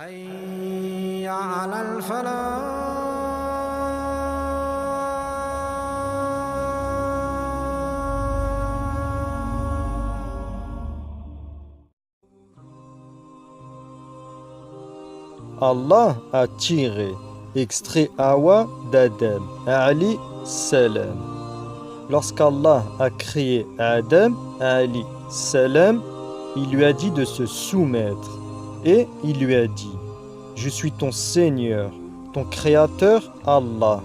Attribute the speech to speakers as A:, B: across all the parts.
A: حي على الفلاح.
B: Allah a tiré, extrait Hawa d'Adam, Ali salam. Lorsqu'Allah a créé Adam, Ali salam, il lui a dit de se soumettre et il lui a dit: je suis ton Seigneur, ton Créateur Allah.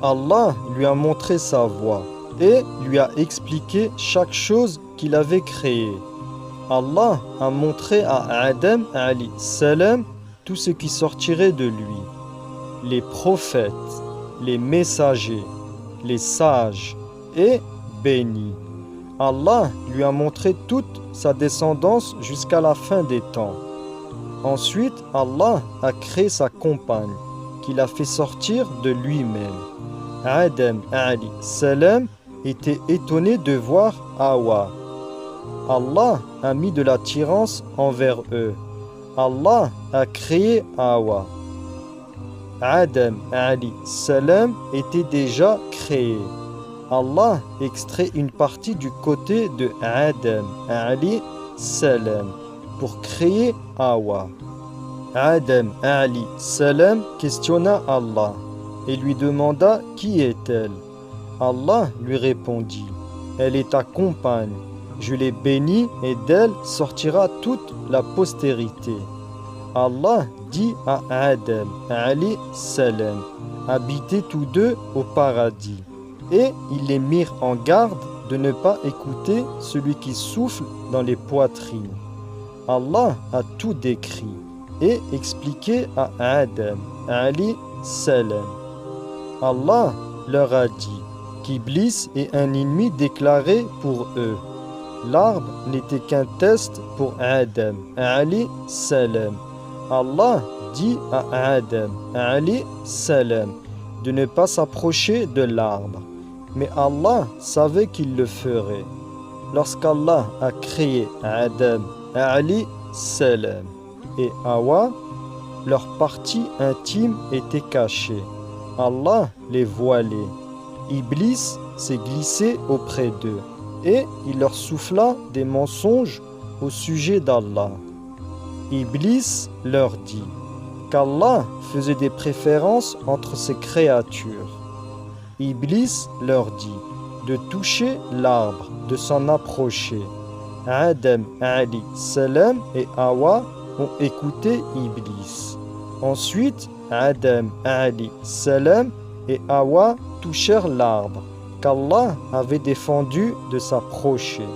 B: Allah lui a montré sa voie et lui a expliqué chaque chose qu'il avait créée. Allah a montré à Adam alayhi salam tout ce qui sortirait de lui, les prophètes, les messagers, les sages et bénis. Allah lui a montré toute sa descendance jusqu'à la fin des temps. Ensuite, Allah a créé sa compagne, qu'il a fait sortir de lui-même. Adam alayhi salam était étonné de voir Hawa. Allah a mis de l'attirance envers eux. Allah a créé Hawa. Adam alayhi salam était déjà créé. Allah extrait une partie du côté de Adam alayhi salam pour créer Hawa. Adam alayhi salam questionna Allah et lui demanda qui est-elle. Allah lui répondit: elle est ta compagne. Je l'ai bénie et d'elle sortira toute la postérité. Allah dit à Adam alayhi salam: habitez tous deux au paradis. Et ils les mirent en garde de ne pas écouter celui qui souffle dans les poitrines. Allah a tout décrit et expliqué à Adam alayhi salam. Allah leur a dit qu'Iblis est un ennemi déclaré pour eux. L'arbre n'était qu'un test pour Adam alayhi salam. Allah dit à Adam alayhi salam de ne pas s'approcher de l'arbre. Mais Allah savait qu'il le ferait. Lorsqu'Allah a créé Adam alayhi salam et Hawa, leur partie intime était cachée. Allah les voilait. Iblis s'est glissé auprès d'eux et il leur souffla des mensonges au sujet d'Allah. Iblis leur dit qu'Allah faisait des préférences entre ses créatures. Iblis leur dit de toucher l'arbre, de s'en approcher. Adam alayhi salam et Hawa ont écouté Iblis. Ensuite, Adam alayhi salam et Hawa touchèrent l'arbre qu'Allah avait défendu de s'approcher.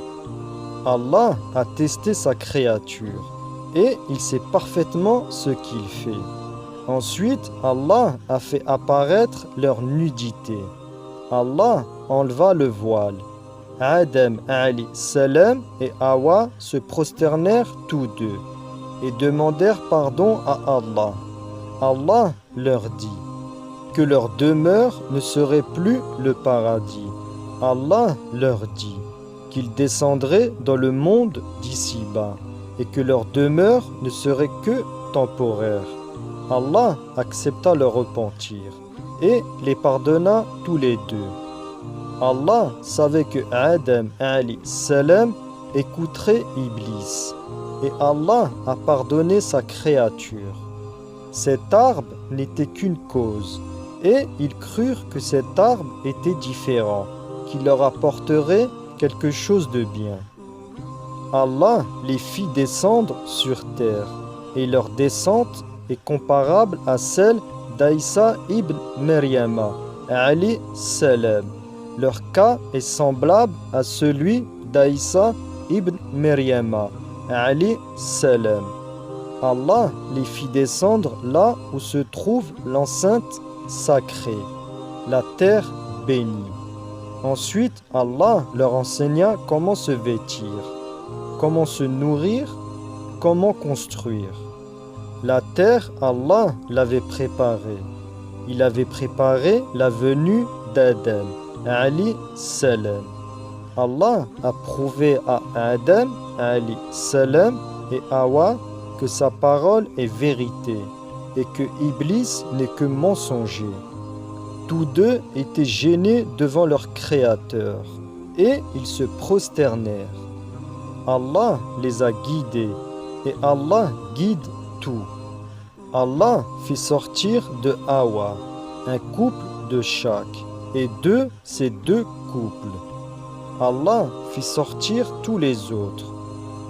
B: Allah a testé sa créature et il sait parfaitement ce qu'il fait. Ensuite, Allah a fait apparaître leur nudité. Allah enleva le voile. Adam alayhi salam et Hawa se prosternèrent tous deux et demandèrent pardon à Allah. Allah leur dit que leur demeure ne serait plus le paradis. Allah leur dit qu'ils descendraient dans le monde d'ici-bas et que leur demeure ne serait que temporaire. Allah accepta leur repentir et les pardonna tous les deux. Allah savait que Adam alayhi salam écouterait Iblis et Allah a pardonné sa créature. Cet arbre n'était qu'une cause et ils crurent que cet arbre était différent, qui leur apporterait quelque chose de bien. Allah les fit descendre sur terre et leur descente est comparable à celle d'Aïssa ibn Maryama alayhi salam. Leur cas est semblable à celui d'Aïssa ibn Maryama alayhi salam. Allah les fit descendre là où se trouve l'enceinte sacrée, la terre bénie. Ensuite, Allah leur enseigna comment se vêtir, comment se nourrir, comment construire. La terre, Allah l'avait préparée. Il avait préparé la venue d'Adam alayhi salam. Allah a prouvé à Adam alayhi salam et Hawa que sa parole est vérité et que Iblis n'est que mensonger. Tous deux étaient gênés devant leur Créateur et ils se prosternèrent. Allah les a guidés et Allah guide tout. Allah fit sortir de Hawa un couple de chaque et d'eux ces deux couples. Allah fit sortir tous les autres.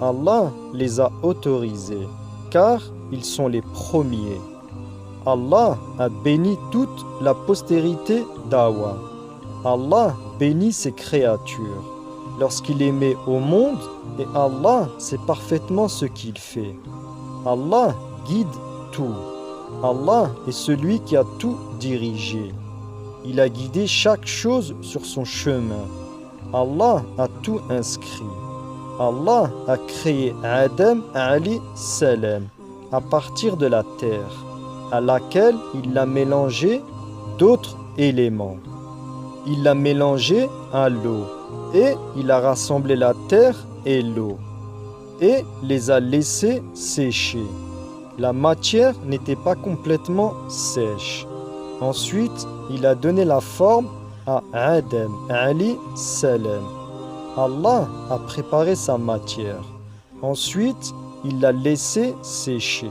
B: Allah les a autorisés car ils sont les premiers. Allah a béni toute la postérité d'Hawa. Allah bénit ses créatures lorsqu'il les met au monde et Allah sait parfaitement ce qu'il fait. Allah guide tout. Allah est celui qui a tout dirigé. Il a guidé chaque chose sur son chemin. Allah a tout inscrit. Allah a créé Adam alayhi salam à partir de la terre, à laquelle il a mélangé d'autres éléments. Il l'a mélangé à l'eau et il a rassemblé la terre et l'eau et les a laissés sécher. La matière n'était pas complètement sèche. Ensuite, il a donné la forme à Adam alayhi salam. Allah a préparé sa matière. Ensuite, il l'a laissé sécher.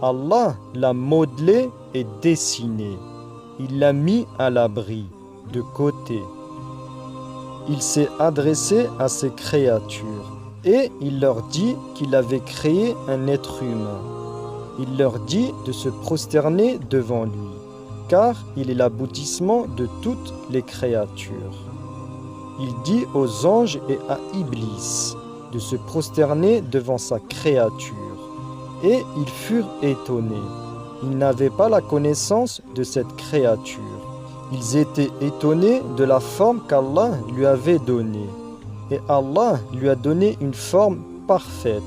B: Allah l'a modelé et dessiné. Il l'a mis à l'abri, de côté. Il s'est adressé à ses créatures et il leur dit qu'il avait créé un être humain. Il leur dit de se prosterner devant lui, car il est l'aboutissement de toutes les créatures. Il dit aux anges et à Iblis de se prosterner devant sa créature. Et ils furent étonnés. Ils n'avaient pas la connaissance de cette créature. Ils étaient étonnés de la forme qu'Allah lui avait donnée. Et Allah lui a donné une forme parfaite.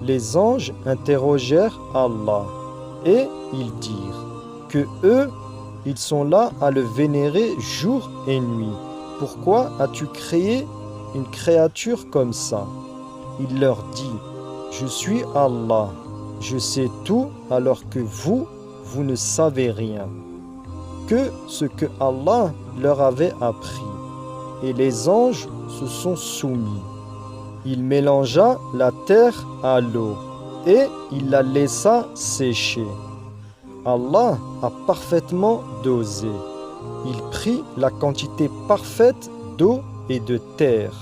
B: Les anges interrogèrent Allah et ils dirent que eux, ils sont là à le vénérer jour et nuit. Pourquoi as-tu créé une créature comme ça? Il leur dit, je suis Allah, je sais tout alors que vous ne savez rien. Que ce que Allah leur avait appris. Et les anges se sont soumis. Il mélangea la terre à l'eau et il la laissa sécher. Allah a parfaitement dosé. Il prit la quantité parfaite d'eau et de terre.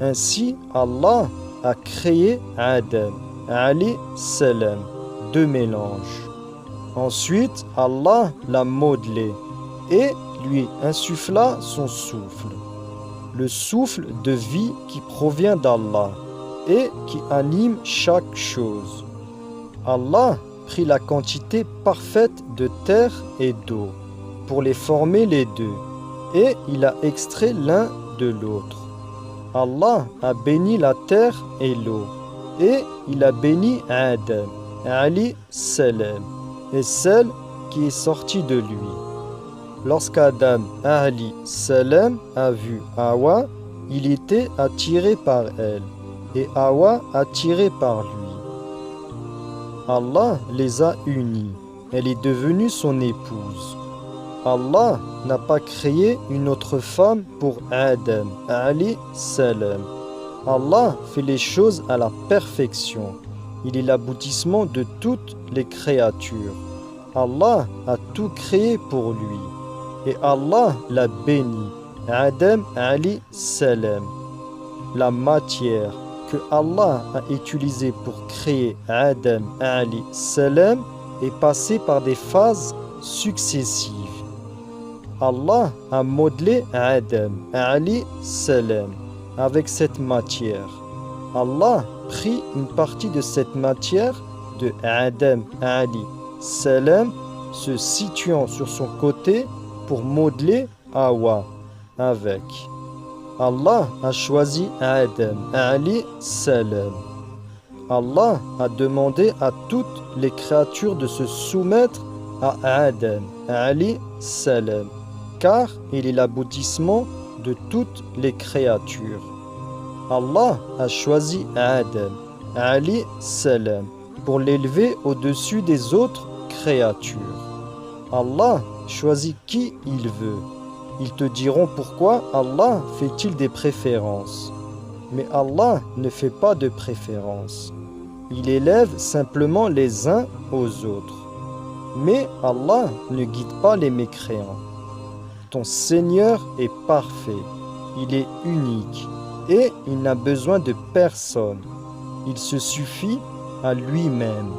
B: Ainsi, Allah a créé Adam, alayhi salam, deux mélanges. Ensuite, Allah l'a modelé et lui insuffla son souffle. Le souffle de vie qui provient d'Allah et qui anime chaque chose. Allah prit la quantité parfaite de terre et d'eau pour les former les deux, et il a extrait l'un de l'autre. Allah a béni la terre et l'eau, et il a béni Adam, alayhi salam, et celle qui est sortie de lui. Lorsqu'Adam alayhi salam a vu Hawa, il était attiré par elle, et Hawa attiré par lui. Allah les a unis, elle est devenue son épouse. Allah n'a pas créé une autre femme pour Adam, alayhi salam. Allah fait les choses à la perfection. Il est l'aboutissement de toutes les créatures. Allah a tout créé pour lui. Et Allah l'a béni. Adam alayhi salam. La matière que Allah a utilisée pour créer Adam alayhi salam est passée par des phases successives. Allah a modelé Adam alayhi salam avec cette matière. Allah prit une partie de cette matière de Adam alayhi salam se situant sur son côté pour modeler Hawa avec. Allah a choisi Adam alayhi salam. Allah a demandé à toutes les créatures de se soumettre à Adam alayhi salam, car il est l'aboutissement de toutes les créatures. Allah a choisi Adam alayhi salam pour l'élever au-dessus des autres créatures. Allah choisit qui il veut. Ils te diront pourquoi Allah fait-il des préférences. Mais Allah ne fait pas de préférences. Il élève simplement les uns aux autres. Mais Allah ne guide pas les mécréants. Ton Seigneur est parfait. Il est unique et il n'a besoin de personne. Il se suffit à lui-même.